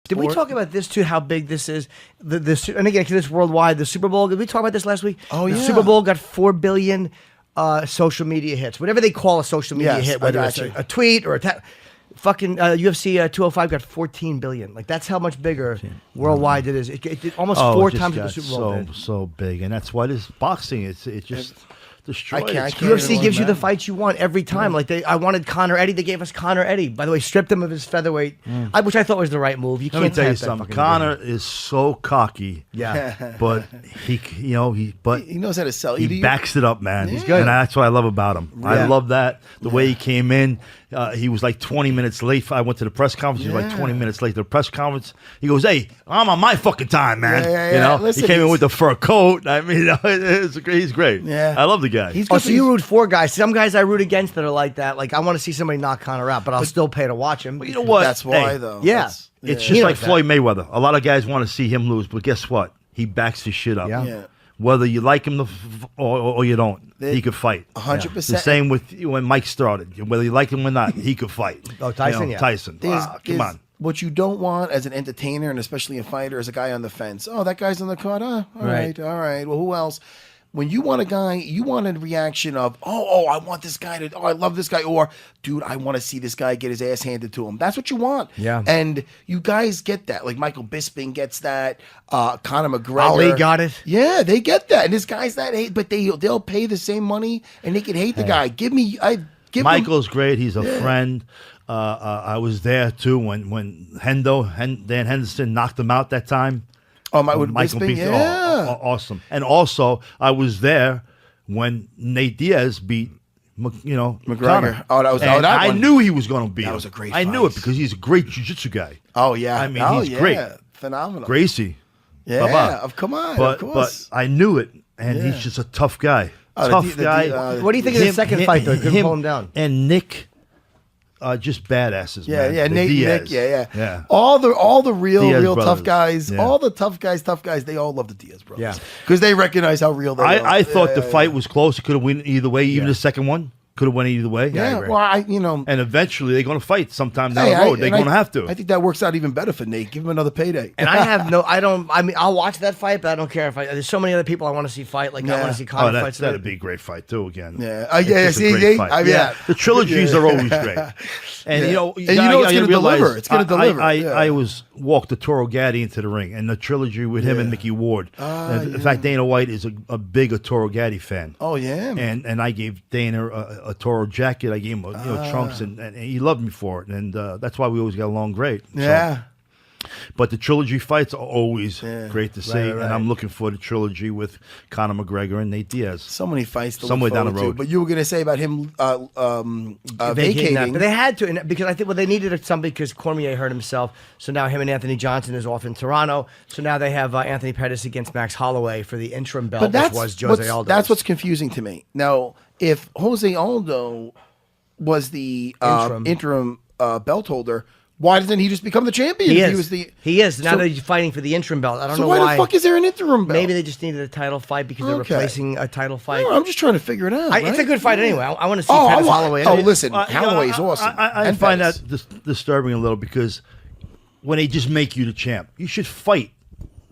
Did we talk about this too? How big this is? And again, this worldwide. The Super Bowl. Did we talk about this last week? Oh, the yeah. Super Bowl got 4 billion social media hits, whatever they call a social media hit, whether it's a tweet or a fucking UFC 205 got 14 billion. Like that's how much bigger worldwide it is. It did almost 4 times what the Super Bowl did. So big, and that's why this boxing. It just destroyed. UFC gives you the fights you want every time. Like I wanted Conor Eddie. They gave us Conor Eddie. By the way, stripped him of his featherweight, which I thought was the right move. You can't tell you something. Conor is so cocky. Yeah, but he knows how to sell. He backs it up, man. He's good, and that's what I love about him. Yeah. I love that the way he came in. He was like 20 minutes late. I went to the press conference. He was like 20 minutes late to the press conference. He goes, "Hey, I'm on my fucking time, man." You know, listen, he came in with the fur coat. I mean, he's great. Yeah, I love the guy. He's good. So you root for guys. Some guys I root against that are like that. Like I want to see somebody knock Conor out, but I'll still pay to watch him. But you know what? That's why, though. Yeah. It's just like Floyd Mayweather. A lot of guys want to see him lose, but guess what? He backs his shit up. Yeah. Whether you like him or you don't, he could fight. 100%. The same with when Mike started. Whether you like him or not, he could fight. Oh, Tyson, Tyson. Come on. What you don't want as an entertainer and especially a fighter is a guy on the fence. Oh, that guy's on the card. All right. Well, who else? When you want a guy, you want a reaction of, I want this guy to, I love this guy, or, dude, I want to see this guy get his ass handed to him. That's what you want. Yeah. And you guys get that. Like Michael Bisping gets that. Conor McGregor. Ali got it. Yeah, they get that. And this guy's that hate, but they'll pay the same money and they can hate the guy. Michael's great. He's a friend. I was there too when Dan Henderson knocked him out that time. Oh, Michael Bisping, awesome. And also, I was there when Nate Diaz beat, McGregor. Conor. Oh, that was that I one. knew he was going to beat him. That was a great I fight. knew it because he's a great jiu-jitsu guy. Oh, yeah. I mean, he's great. Phenomenal. Gracie. Yeah, Baba. come on, but, of course. But I knew it, and he's just a tough guy. Tough guy. What do you think of the second fight, though? Couldn't pull him down. And Nick, just badasses, man. Yeah, Nick, Diaz. yeah. All the real brothers. tough guys, all the tough guys, they all love the Diaz brothers. Yeah, because they recognize how real they are. I thought the fight was close. It could have went either way. Even the second one could have went either way. Yeah, well, and eventually they're going to fight sometime down the road. They're going to have to. I think that works out even better for Nate. Give him another payday. And I'll watch that fight, but I don't care if there's so many other people I want to see fight. Like I want to see Conor fight. That'd be a great fight too. Again, The trilogies are always great. And it's going to deliver. It's going to deliver. I walked the Toro Gaddy into the ring, and the trilogy with him and Mickey Ward. In fact, Dana White is a big Toro Gaddy fan. Oh yeah, and I gave Dana a Toro jacket. I gave him trunks, and he loved me for it, and that's why we always got along great. Yeah. But the trilogy fights are always great to see, and I'm looking for the trilogy with Conor McGregor and Nate Diaz. So many fights to somewhere look down the road. to. But you were going to say about him vacating. That. But they had to, because I think they needed somebody because Cormier hurt himself. So now him and Anthony Johnson is off in Toronto. So now they have Anthony Pettis against Max Holloway for the interim belt, which was Jose Aldo. That's what's confusing to me. Now, if Jose Aldo was the interim belt holder, why doesn't he just become the champion? He is. Now they're fighting for the interim belt. I don't know why. So why the fuck is there an interim belt? Maybe they just needed a title fight because they're replacing a title fight. No, I'm just trying to figure it out. It's a good fight anyway. I want to see Pettis Holloway. Listen, Holloway is awesome. I find that disturbing a little because when they just make you the champ, you should fight.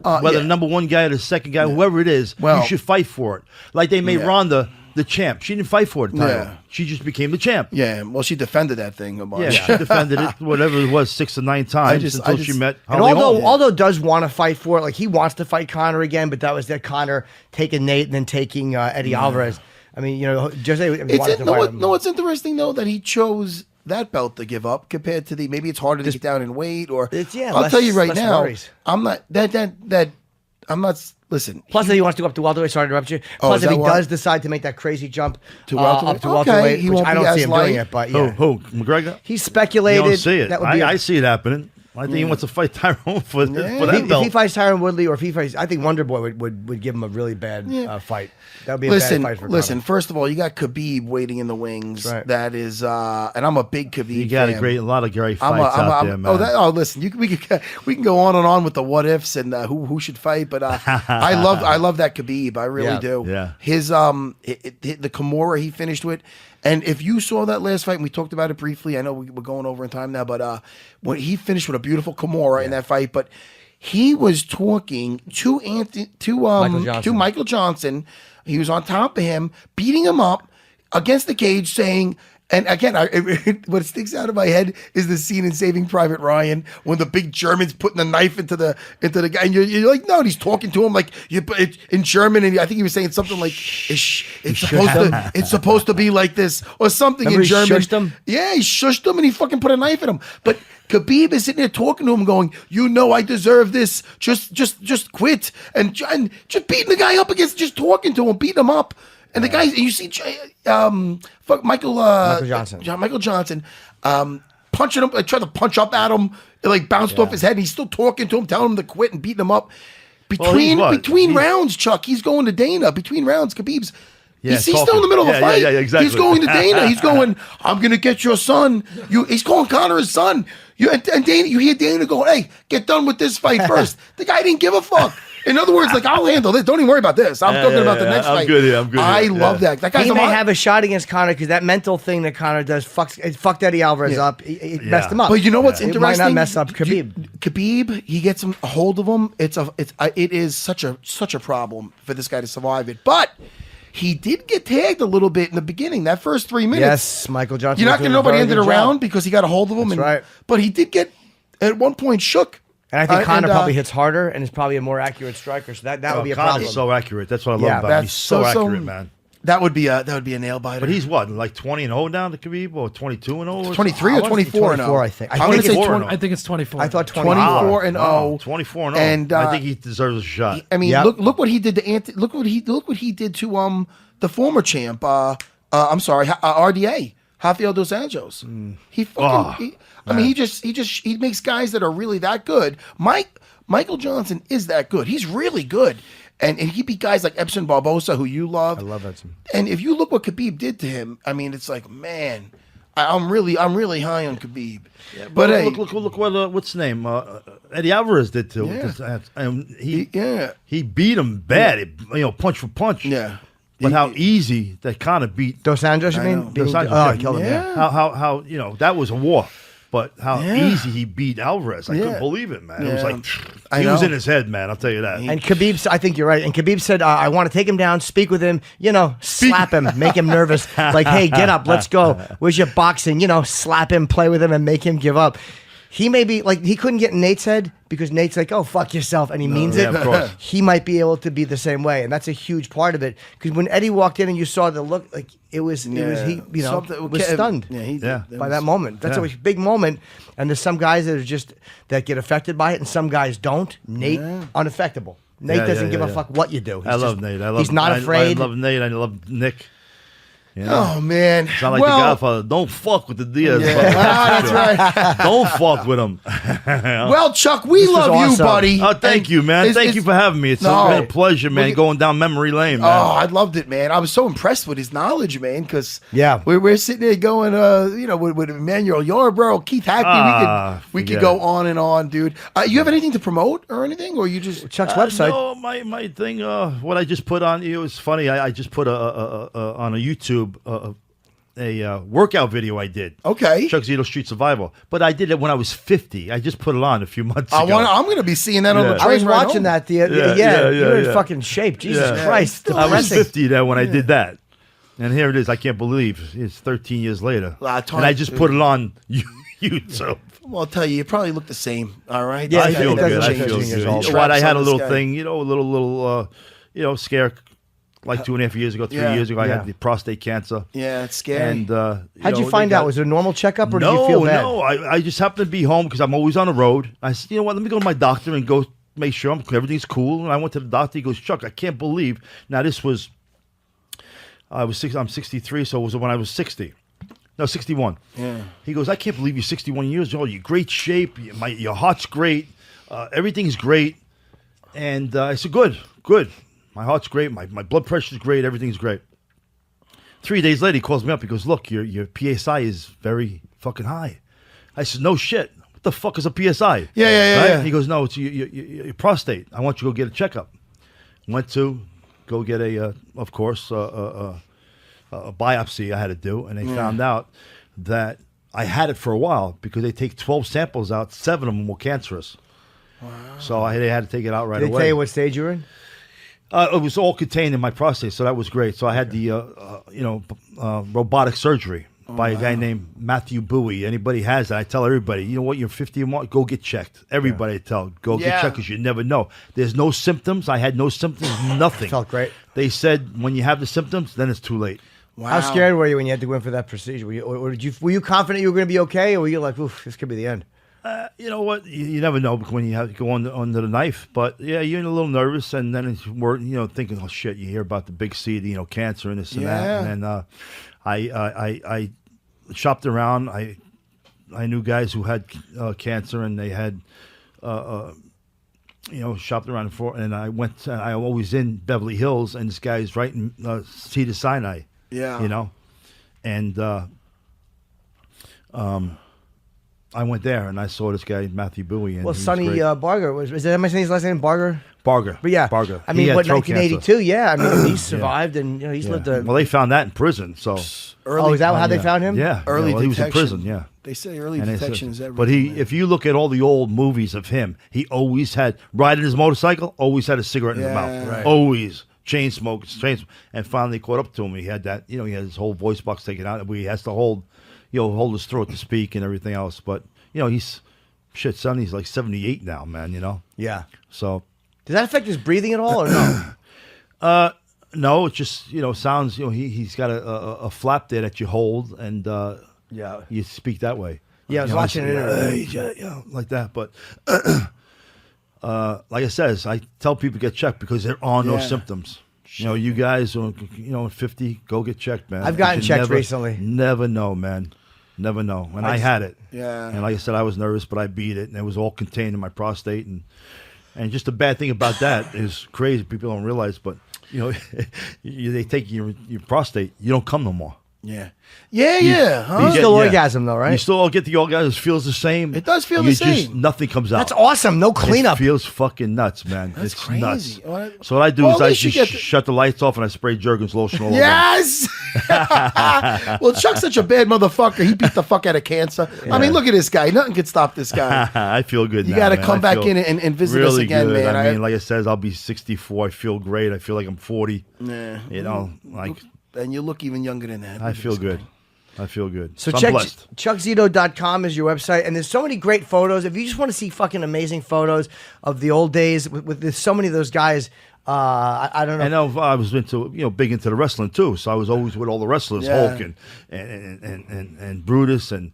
Whether the number one guy or the second guy, whoever it is, you should fight for it. Like they made Ronda the champ. She didn't fight for the title. Yeah. She just became the champ. Yeah, well, she defended that thing a bunch. Yeah, she defended it, whatever it was, 6 or 9 times until she met. And Aldo does want to fight for it. Like he wants to fight Conor again, but that was that Conor taking Nate and then taking Eddie Alvarez. I mean, Jose wanted to fight him. No, it's interesting though that he chose that belt to give up compared to maybe it's harder to get down in weight or. I'll tell you right now, worries. I'm not that. I'm not. Listen. Plus, if he wants to go up to welterweight, sorry to interrupt you. Plus, if he does decide to make that crazy jump to welterweight, up to welterweight, he which won't I don't see him doing it, but who McGregor? He's speculated. You don't see it. That would I see it happening. I think he wants to fight Tyrone for that belt. If he fights Tyron Woodley or if he fights, I think Wonder Boy would give him a really bad fight. That would be a bad fight for Conor. First of all, you got Khabib waiting in the wings. Right. That is, and I'm a big Khabib fan. You got a lot of great fights out there, man. Listen, we can go on and on with the what ifs and who should fight, but I love that Khabib. I really do. Yeah. His the Kimura he finished with. And if you saw that last fight, and we talked about it briefly, I know we're going over in time now, but when he finished with a beautiful Kimura in that fight, but he was talking to Michael Johnson. He was on top of him, beating him up against the cage, saying. And again, what sticks out of my head is the scene in Saving Private Ryan when the big German's putting the knife into the guy, and you're like, no, and he's talking to him like in German, and I think he was saying something like, it's supposed to be like this or something. Remember in German. He shushed him? Yeah, he shushed him, and he fucking put a knife in him. But Khabib is sitting there talking to him, going, "You know, I deserve this. Just quit," and just beating the guy up against, just talking to him, beating him up. And the guys, you see, Michael Johnson, punching him, like, tried to punch up at him, it, like bounced off his head. And he's still talking to him, telling him to quit and beating him up. Between rounds, Chuck, he's going to Dana. Between rounds, Khabib's. He's still in the middle of the fight. Yeah, exactly. He's going to Dana. He's going, I'm going to get your son. He's calling Conor his son. And Dana, you hear Dana go, hey, get done with this fight first. The guy didn't give a fuck. In other words, like, I'll handle this. Don't even worry about this. I'm talking about the next fight. I'm good here. I love that. That guy's he may have a shot against Conor because that mental thing that Conor does fucked Eddie Alvarez up. It messed him up. But you know what's interesting? It might not mess up Khabib. Khabib, he gets a hold of him. It is such a problem for this guy to survive it. But he did get tagged a little bit in the beginning. That first 3 minutes. Yes, Michael Johnson. You're not going to know by the end of the round because he got a hold of him. That's right. But he did get at one point shook. And I think Conor probably hits harder and is probably a more accurate striker. So that would be a problem. Conor's so accurate. That's what I love about him. He's so accurate, man. That would be a nail biter. But he's what, like 20-0 down to Khabib, or 22-0? 23 or 24-0, I think. I think it's 24. I thought 24. 24-0. 24-0. And I think he deserves a shot. I mean, look what he did to look what he did to the former champ. RDA, Rafael dos Anjos. He fucking. He makes guys that are really that good. Michael Johnson is that good. He's really good. And he beat guys like Epson Barbosa, who you love. I love Epson. And if you look what Khabib did to him, I mean, it's like, man, I'm really high on Khabib. Yeah, but hey, look what what's his name? Eddie Alvarez did too. Yeah. He beat him bad. Punch for punch. Yeah. But how easy that kind of beat Dos Anjos, you mean? Dos Anjos. He killed him. Yeah. How that was a war. But how easy he beat Alvarez. I couldn't believe it, man. It was like, he was in his head, man. I'll tell you that. And Khabib, I think you're right. And Khabib said, I want to take him down, speak with him, slap him, make him nervous. Like, hey, get up, let's go. Where's your boxing? Slap him, play with him, and make him give up. He may be, like, he couldn't get in Nate's head because Nate's like, oh, fuck yourself, and he means it. Of course. He might be able to be the same way, and that's a huge part of it. Because when Eddie walked in and you saw the look, like, he was stunned by that moment. That's a big moment, and there's some guys that get affected by it, and some guys don't. Nate, unaffectable. Nate doesn't give a fuck what you do. I love Nate. He's not afraid. I love Nate. I love Nick. Oh, man. It's not like the Godfather. Don't fuck with the Diaz. That's right. Don't fuck with him. Well, Chuck, we love you, buddy. Oh, thank you, man. Thank you for having me. It's been a pleasure, man, going down memory lane, man. Oh, I loved it, man. I was so impressed with his knowledge, man, because we're sitting there going, with Emmanuel Yarbrough, Keith Hackney. We could go on and on, dude. You have anything to promote or anything, or you just Chuck's website? No, my thing. What I just put on. It was funny. I just put on a YouTube. A workout video I did. Okay. Chuck Zito Street Survival. But I did it when I was 50. I just put it on a few months ago. I'm going to be seeing that on the train. I was watching that. You're in fucking shape. Jesus Christ. I was 50 there when I did that. And here it is. I can't believe it's 13 years later. And I just put it on YouTube. Well, I'll tell you, you probably look the same. All right? Yeah, I feel good. I feel good. I had a little thing, a little scare. Like 2.5 years ago, 3 years ago, I had the prostate cancer. Yeah, it's scary. And how'd you find out? Was it a normal checkup, or did you feel bad? No, I just happened to be home because I'm always on the road. I said, you know what? Let me go to my doctor and go make sure everything's cool. And I went to the doctor. He goes, Chuck, I can't believe. Now this was, I'm 63, so it was when I was 60. No, 61. Yeah. He goes, I can't believe you're 61 years old. You're great shape. Your heart's great. Everything's great. And I said, good. My heart's great. My blood pressure's great. Everything's great. 3 days later, he calls me up. He goes, look, your PSI is very fucking high. I said, no shit. What the fuck is a PSI? Yeah. He goes, no, it's your prostate. I want you to go get a checkup. Went to go get a a biopsy I had to do, and they found out that I had it for a while because they take 12 samples out, 7 of them were cancerous. Wow. So they had to take it out right away. Did they tell you what stage you were in? It was all contained in my prostate, so that was great. So I had the robotic surgery by a guy named Matthew Bowie. Anybody has that, I tell everybody, you know what, you're 50 and more, go get checked. Everybody I tell, go get checked because you never know. There's no symptoms. I had no symptoms, nothing. Felt great. They said when you have the symptoms, then it's too late. Wow. How scared were you when you had to go in for that procedure? Were you confident you were going to be okay, or were you like, oof, this could be the end? You know what? You never know when you have to go under the knife. But yeah, you're a little nervous, and then we're thinking, oh shit, you hear about the big C, cancer and this and that. And then I shopped around. I knew guys who had cancer, and they had shopped around for. And I went. I always in Beverly Hills, and this guy's right in Cedar Sinai. Yeah. And I went there and I saw this guy Matthew Bowie. And Sonny Barger is that am I saying his last name? Barger. But yeah, Barger. I mean, 1982? Yeah, I mean, he survived and he's lived a. Well, they found that in prison. So. Is that how they found him? Yeah, early detection. He was in prison. Yeah. They say early detection is everything. But if you look at all the old movies of him, he always had riding his motorcycle. Always had a cigarette in his mouth. Right. Always. Chain smoke, and finally caught up to him. He had that, he had his whole voice box taken out. He has to hold his throat to speak and everything else. But he's like 78 now, man. Yeah. So, does that affect his breathing at all, or no? No. It just sounds. He's got a flap there that you hold, and you speak that way. Yeah, I was watching it. Like that, but. Like I says, I tell people to get checked because there are no symptoms. You guys are, 50, go get checked, man. I've gotten checked recently. Never know, man. Never know. And I had it. Yeah. And like I said, I was nervous, but I beat it, and it was all contained in my prostate. And just the bad thing about that is crazy. People don't realize, but they take your prostate, you don't come no more. Yeah. Huh? You still orgasm though, right? You still get the orgasm. It feels the same. It does feel the same. Nothing comes out. That's awesome. No cleanup. It feels fucking nuts, man. That's it's crazy. Nuts. So what I do is I just shut the lights off and I spray Jergens lotion all over. Yes. Well, Chuck's such a bad motherfucker. He beat the fuck out of cancer. Yeah. I mean, look at this guy. Nothing can stop this guy. I feel good. You got to come back in and visit us again, good. man. I mean, like I said, I'll be 64. I feel great. I feel like I'm 40. Yeah. And you look even younger than that. I feel good. I feel good. So check ChuckZito.com is your website, and there's so many great photos. If you just want to see fucking amazing photos of the old days, with so many of those guys, I don't know. I know I was big into the wrestling too, so I was always with all the wrestlers, Hulk and Brutus and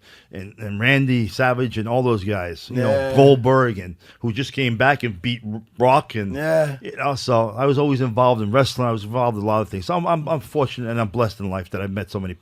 Randy Savage and all those guys, Goldberg and who just came back and beat Rock and so I was always involved in wrestling. I was involved in a lot of things. So I'm fortunate and I'm blessed in life that I've met so many people.